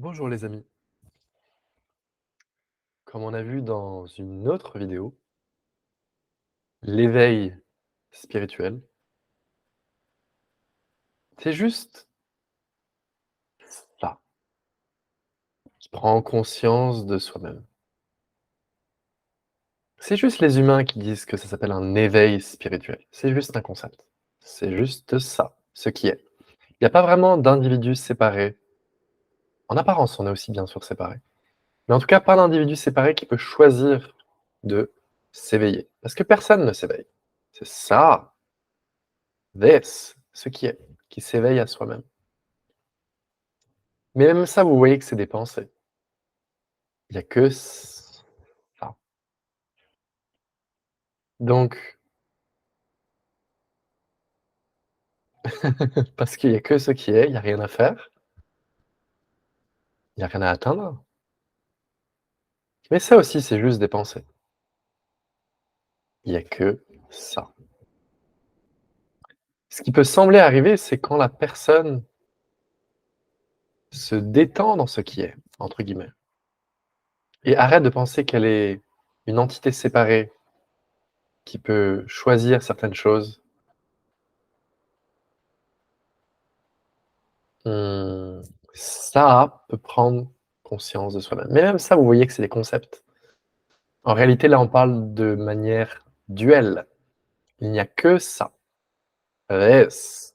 Bonjour les amis. Comme on a vu dans une autre vidéo, l'éveil spirituel, c'est juste ça, qui prend conscience de soi-même. C'est juste les humains qui disent que ça s'appelle un éveil spirituel. C'est juste un concept. C'est juste ça, ce qui est. Il n'y a pas vraiment d'individus séparés. En apparence, on est aussi bien sûr séparés. Mais en tout cas, pas d'individu séparé qui peut choisir de s'éveiller. Parce que personne ne s'éveille. C'est ça, ce qui s'éveille à soi-même. Mais même ça, vous voyez que c'est des pensées. Il y a que ça. Donc parce qu'il y a que ce qui est, il y a rien à faire, il y a rien à atteindre. Mais ça aussi, c'est juste des pensées. Il y a que ça. Ce qui peut sembler arriver, c'est quand la personne se détend dans ce qui est, entre guillemets, et arrête de penser qu'elle est une entité séparée qui peut choisir certaines choses. Mmh, ça peut prendre conscience de soi-même. Mais même ça, vous voyez que c'est des concepts. En réalité, là, on parle de manière duelle. Il n'y a que ça. Res.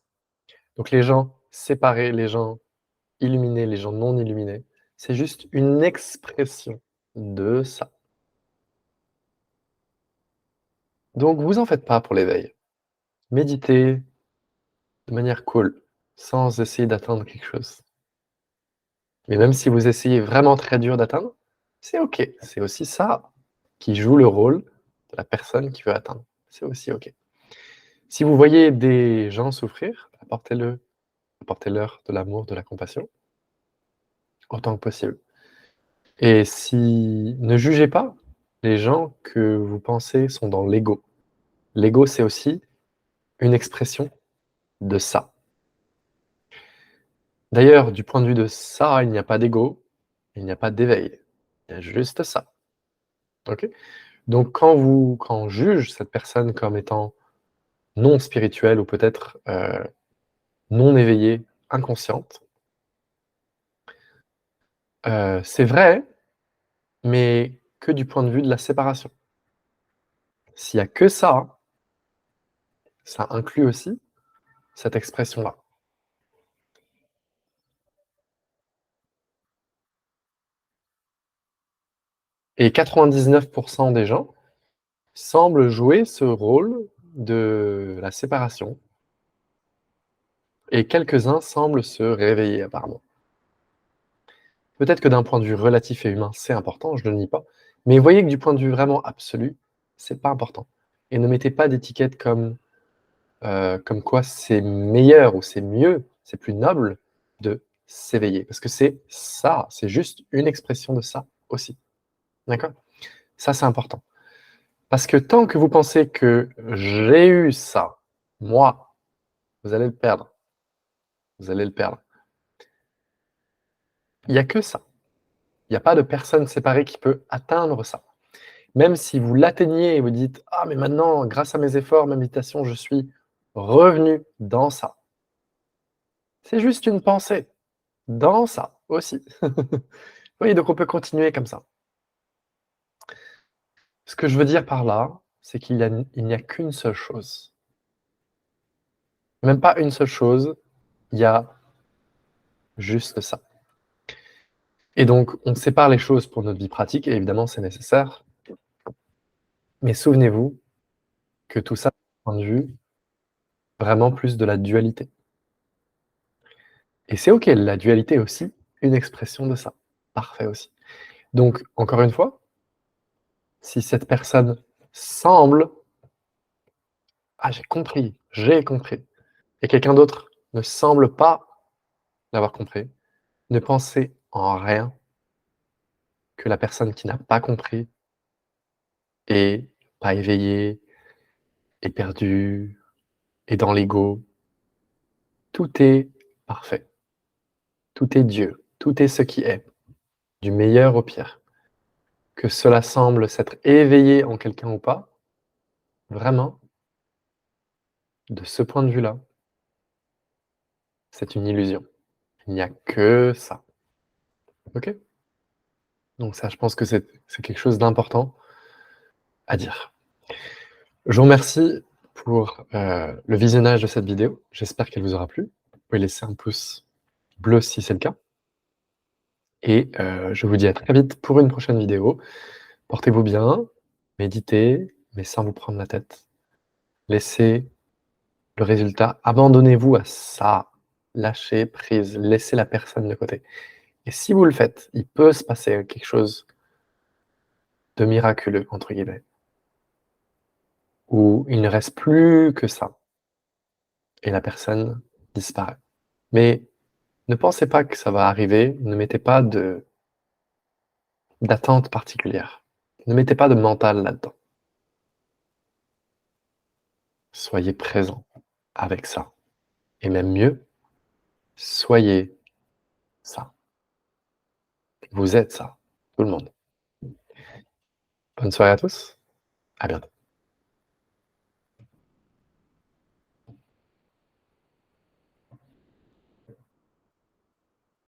Donc les gens séparés, les gens illuminés, les gens non illuminés, c'est juste une expression de ça. Donc vous en faites pas pour l'éveil. Méditez de manière cool, sans essayer d'atteindre quelque chose. Mais même si vous essayez vraiment très dur d'atteindre, c'est OK. C'est aussi ça qui joue le rôle de la personne qui veut atteindre. C'est aussi OK. Si vous voyez des gens souffrir, apportez-leur de l'amour, de la compassion, autant que possible. Et si ne jugez pas les gens que vous pensez sont dans l'ego. L'ego, c'est aussi une expression de ça. D'ailleurs, du point de vue de ça, il n'y a pas d'ego, il n'y a pas d'éveil. Il y a juste ça. OK? Donc quand on juge cette personne comme étant non spirituelle ou peut-être, non éveillée, inconsciente, c'est vrai, mais que du point de vue de la séparation. S'il y a que ça inclut aussi cette expression-là. Et 99 des gens semblent jouer ce rôle de la séparation et quelques-uns semblent se réveiller apparemment. Peut-être que d'un point de vue relatif et humain, c'est important, je ne le nie pas, mais voyez que du point de vue vraiment absolu, c'est pas important. Et ne mettez pas d'étiquette comme quoi c'est meilleur ou c'est mieux, c'est plus noble de s'éveiller. Parce que c'est ça, c'est juste une expression de ça aussi. D'accord? Ça, c'est important. Parce que tant que vous pensez que j'ai eu ça, moi, vous allez le perdre. Vous allez le perdre. Il n'y a que ça. Il n'y a pas de personne séparée qui peut atteindre ça. Même si vous l'atteignez et vous dites: «Ah mais maintenant, grâce à mes efforts, ma méditation, je suis revenu dans ça». C'est juste une pensée, dans ça aussi. Oui, donc on peut continuer comme ça. Ce que je veux dire par là, c'est il n'y a qu'une seule chose. Même pas une seule chose, il y a juste ça. Et donc on sépare les choses pour notre vie pratique et évidemment c'est nécessaire. Mais souvenez-vous que tout ça, d'un point de vue vraiment plus de la dualité. Et c'est OK, la dualité est aussi une expression de ça. Parfait aussi. Donc encore une fois, si cette personne semble: «Ah j'ai compris» et quelqu'un d'autre ne semble pas l'avoir compris, ne pensez en rien que la personne qui n'a pas compris est pas éveillée, est perdue, est dans l'ego. Tout est parfait. Tout est Dieu. Tout est ce qui est, du meilleur au pire. Que cela semble s'être éveillé en quelqu'un ou pas, vraiment, de ce point de vue-là, c'est une illusion. Il n'y a que ça. OK? Donc ça, je pense que c'est quelque chose d'important à dire. Je vous remercie pour, le visionnage de cette vidéo. J'espère qu'elle vous aura plu. Vous pouvez laisser un pouce bleu si c'est le cas et je vous dis à très vite pour une prochaine vidéo. Portez-vous bien, méditez, mais sans vous prendre la tête. Laissez le résultat, abandonnez-vous à ça, lâchez prise, laissez la personne de côté et si vous le faites, il peut se passer quelque chose de «miraculeux» entre guillemets, où il ne reste plus que ça et la personne disparaît. Mais ne pensez pas que ça va arriver, ne mettez pas d'attente particulière. Ne mettez pas de mental là-dedans. Soyez présent avec ça et même mieux, soyez ça. Vous êtes ça, tout le monde. Bonne soirée à tous, à bientôt.